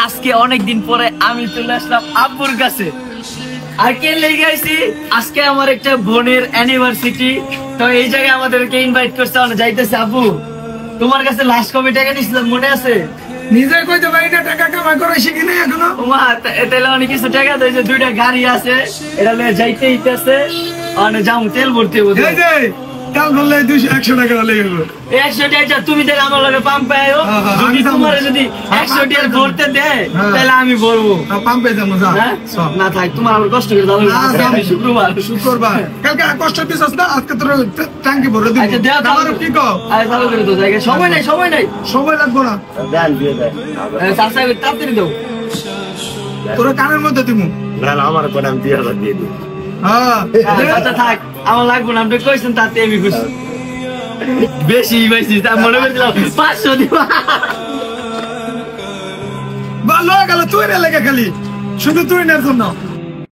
আজকে অনেকদিন পরে আমি চলে আসলাম আব্বুর কাছে। আর কে লেগে আইছি, আজকে আমার একটা বোনের অ্যানিভার্সিটি, তো এই জায়গায় আমাদেরকে ইনভাইট করছে, আমরা যাইতেছি। আব্বু, তোমার কাছে লাস্ট কবে টাকা নিয়েছিলাম মনে আছে? নিজে কইতে পারি না, টাকা কামাই করে শিখি নাই এখনো। তাহলে অনেক কিছু টাকা দিয়েছে, 2টা গাড়ি আছে, এটা যাইতে ইতেছে, যাও তেল ভরতে তেল ভরলে 200-100 টাকা লেগে গেল। 100 টাকা তুমি তাহলে আমার লগে পাম্পে আয়ো, যদি তোমার যদি 100 টাকা ভরতে দেয় তাহলে আমি ভরবো। পাম্পে যাবো না থাক, তোমার আবার কষ্ট করে শুক্রবার কালকে কষ্ট পিছাস না, আজকে তোর ট্যাঙ্কি ভরে দিব। আমার কি কও? আরে ভালো করে তো জায়গা, সময় নাই সময় লাগবো না, দেন দিয়ে দেন চাচা, তাড়াতাড়ি দাও। তোর কানের মধ্যে দিমু না আমার কোন আমি 2000 দিয়ে দিই। আচ্ছা থাক, আমার লাগবো না, আপনি কইছেন তাতে আমি খুশি। বেশি পাইছি, তা মনে করছিলাম 500 দিবা। ভালো গেল তুই রে লেগে খালি, শুধু তুই নের জন্য।